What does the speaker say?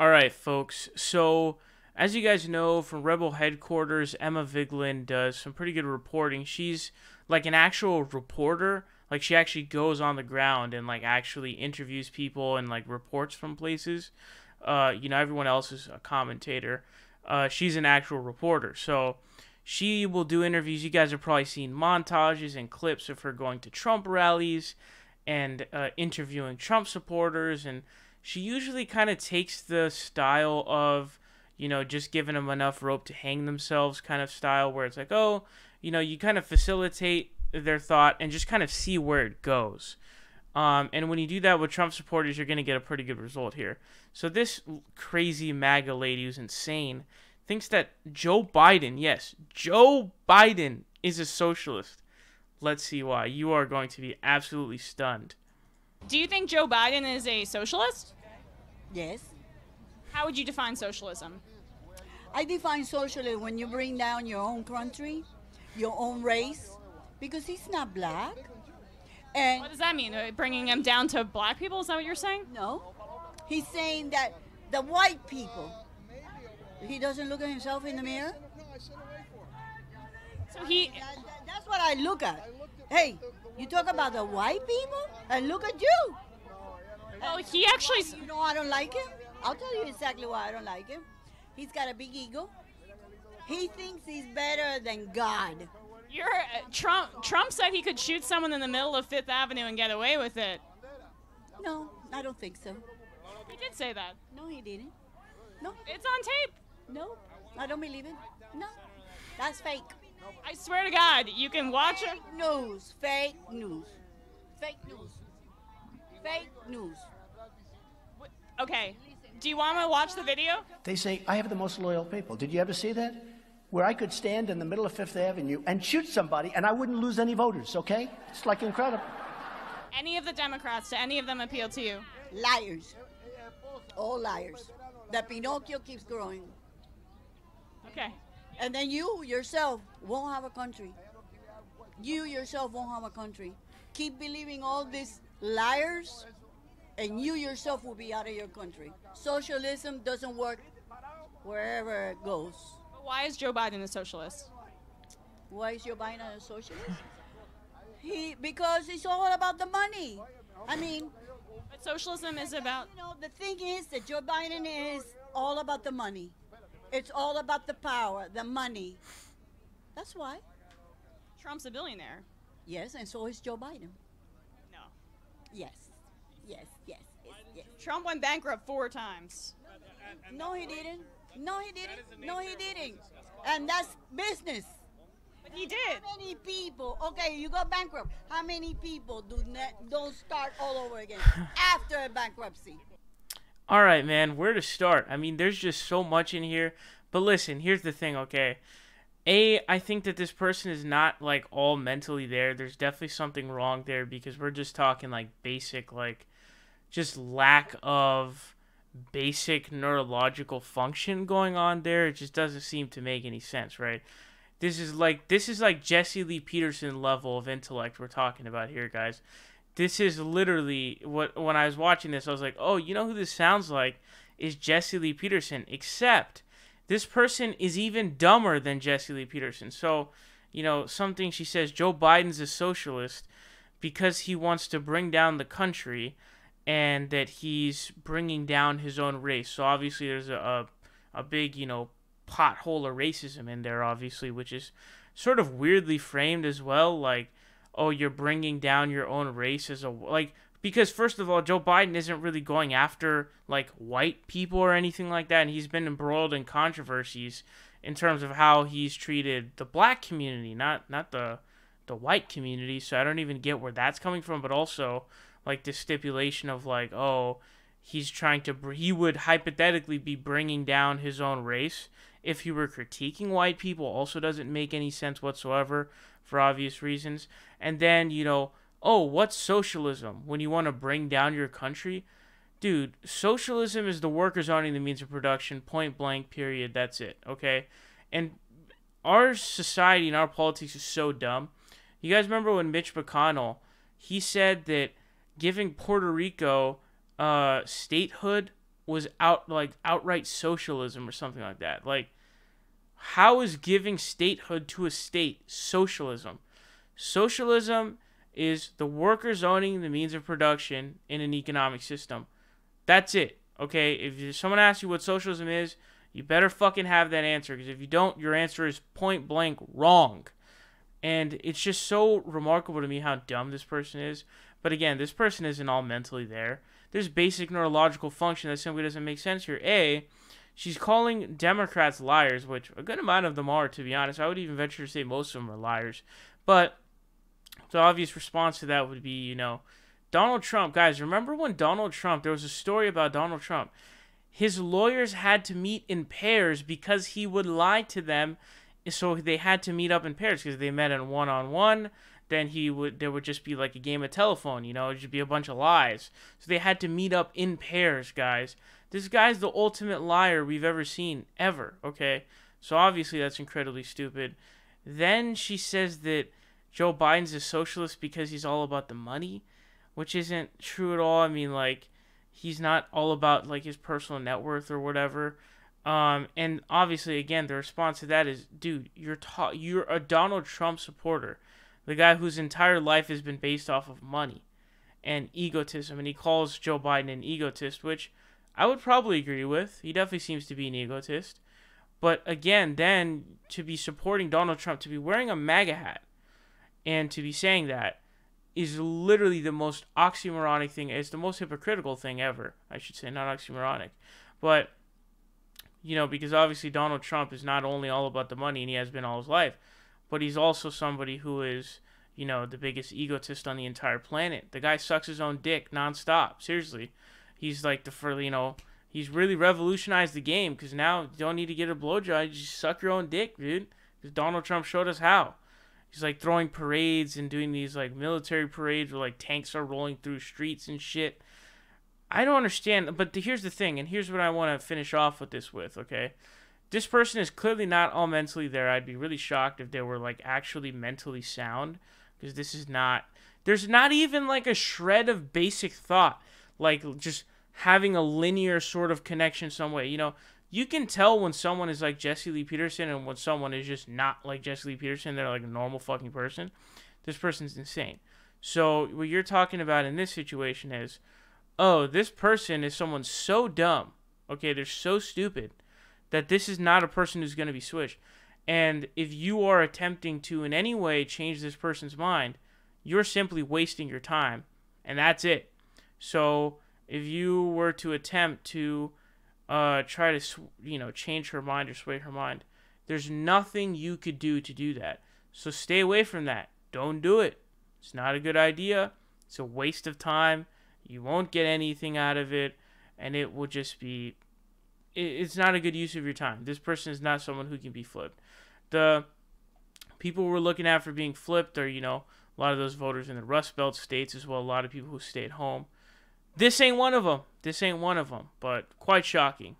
All right, folks. So, as you guys know from Rebel headquarters, Emma Vigeland does some pretty good reporting. She's like an actual reporter. Like she actually goes on the ground and like actually interviews people and like reports from places. Everyone else is a commentator. She's an actual reporter. So she will do interviews. You guys have probably seen montages and clips of her going to Trump rallies and interviewing Trump supporters, and she usually kind of takes the style of, just giving them enough rope to hang themselves kind of style, where it's like, oh, you kind of facilitate their thought and just kind of see where it goes. And when you do that with Trump supporters, you're going to get a pretty good result here. So this crazy MAGA lady who's insane thinks that Joe Biden, yes, Joe Biden is a socialist. Let's see why. You are going to be absolutely stunned. Do you think Joe Biden is a socialist? Yes. How would you define socialism? I define socialism when you bring down your own country, your own race, because he's not black. And What does that mean? Bringing him down to black people? Is that what you're saying? no, he's saying that the white people, he doesn't look at himself in the mirror. So he, That's what I look at. Hey, you talk about the white people, and look at you. well, he actually, You know I don't like him? I'll tell you exactly why I don't like him. He's got a big ego. He thinks he's better than God. Trump said he could shoot someone in the middle of Fifth Avenue and get away with it. No, I don't think so. He did say that. No, he didn't. No, It's on tape. no, I don't believe it. No, that's fake. I swear to God, you can watch it. Fake news. Fake news. Fake news. Fake news. Okay. Do you want to watch the video? They say, I have the most loyal people. Did you ever see that? Where I could stand in the middle of Fifth Avenue and shoot somebody and I wouldn't lose any voters, okay? It's like incredible. Any of the Democrats, do any of them appeal to you? Liars. All liars. The Pinocchio keeps growing. Okay. And then you yourself won't have a country. You yourself won't have a country. Keep believing all these liars, and you yourself will be out of your country. Socialism doesn't work wherever it goes. But why is Joe Biden a socialist? Why is Joe Biden a socialist? Because it's all about the money. I mean, But socialism is about. the thing is that Joe Biden is all about the money. It's all about the power, the money. That's why. Trump's a billionaire. Yes, and so is Joe Biden. No. Yes, yes, yes, yes. Trump went bankrupt 4 times. No, he didn't. No, he didn't. No, he didn't. And that's business. But he did. How many people? Okay, you go bankrupt. How many people don't start all over again after a bankruptcy? All right, man, where to start? I mean, there's just so much in here. But listen, here's the thing, okay? I think that this person is not, like, all mentally there. There's definitely something wrong there because we're just talking, like, basic, like, just lack of basic neurological function going on there. It just doesn't seem to make any sense, right? This is like Jesse Lee Peterson level of intellect we're talking about here, guys. This is literally when I was watching this, I was like, oh, you know who this sounds like is Jesse Lee Peterson, except this person is even dumber than Jesse Lee Peterson. So, something she says, Joe Biden's a socialist because he wants to bring down the country and that he's bringing down his own race. So obviously there's a big, pothole of racism in there, obviously, which is sort of weirdly framed as well, like, oh, you're bringing down your own race because first of all, Joe Biden isn't really going after like white people or anything like that, and he's been embroiled in controversies in terms of how he's treated the black community, not the white community. So I don't even get where that's coming from, but also like the stipulation of like, oh, he would hypothetically be bringing down his own race if he were critiquing white people, also doesn't make any sense whatsoever for obvious reasons. And then, oh, what's socialism when you want to bring down your country? Dude, socialism is the workers owning the means of production, point blank, period. That's it, okay? And our society and our politics is so dumb. You guys remember when Mitch McConnell, he said that giving Puerto Rico statehood was outright socialism or something like that. Like, how is giving statehood to a state socialism? Socialism is the workers owning the means of production in an economic system. That's it. Okay, if someone asks you what socialism is, you better fucking have that answer, because if you don't, your answer is point blank wrong. And it's just so remarkable to me how dumb this person is. But again, this person isn't all mentally there. There's basic neurological function that simply doesn't make sense here. A, she's calling Democrats liars, which a good amount of them are, to be honest. I would even venture to say most of them are liars. But the obvious response to that would be, you know, Donald Trump. Guys, remember when Donald Trump, there was a story about Donald Trump. His lawyers had to meet in pairs because he would lie to them. So they had to meet up in pairs because they met in one-on-one. Then there would just be like a game of telephone, you know, it'd just be a bunch of lies. So they had to meet up in pairs, guys. This guy's the ultimate liar we've ever seen, ever, okay? So obviously that's incredibly stupid. Then she says that Joe Biden's a socialist because he's all about the money, which isn't true at all. I mean, like, he's not all about, like, his personal net worth or whatever. And obviously, again, the response to that is, dude, you're a Donald Trump supporter. The guy whose entire life has been based off of money and egotism. And he calls Joe Biden an egotist, which I would probably agree with. He definitely seems to be an egotist. But again, then to be supporting Donald Trump, to be wearing a MAGA hat, and to be saying that is literally the most oxymoronic thing. It's the most hypocritical thing ever, I should say, not oxymoronic. But, you know, because obviously Donald Trump is not only all about the money, and he has been all his life, but he's also somebody who is, you know, the biggest egotist on the entire planet. The guy sucks his own dick nonstop. Seriously. He's like he's really revolutionized the game, because now you don't need to get a blowjob. You just suck your own dick, dude. Because Donald Trump showed us how. He's like throwing parades and doing these like military parades where like tanks are rolling through streets and shit. I don't understand, but here's the thing, and here's what I want to finish off with this with, okay? This person is clearly not all mentally there. I'd be really shocked if they were like actually mentally sound, because this is not, there's not even like a shred of basic thought, like just having a linear sort of connection some way. You know, you can tell when someone is like Jesse Lee Peterson and when someone is just not like Jesse Lee Peterson. They're like a normal fucking person. This person's insane. So what you're talking about in this situation is, oh, this person is someone so dumb. Okay, they're so stupid that this is not a person who's going to be switched. And if you are attempting to in any way change this person's mind, you're simply wasting your time. And that's it. So if you were to attempt to try to, you know, change her mind or sway her mind, there's nothing you could do to do that. So stay away from that. Don't do it. It's not a good idea. It's a waste of time. You won't get anything out of it, and it will just be, it's not a good use of your time. This person is not someone who can be flipped. The people we're looking at for being flipped are, you know, a lot of those voters in the Rust Belt states, as well a lot of people who stay at home. This ain't one of them. This ain't one of them, but quite shocking.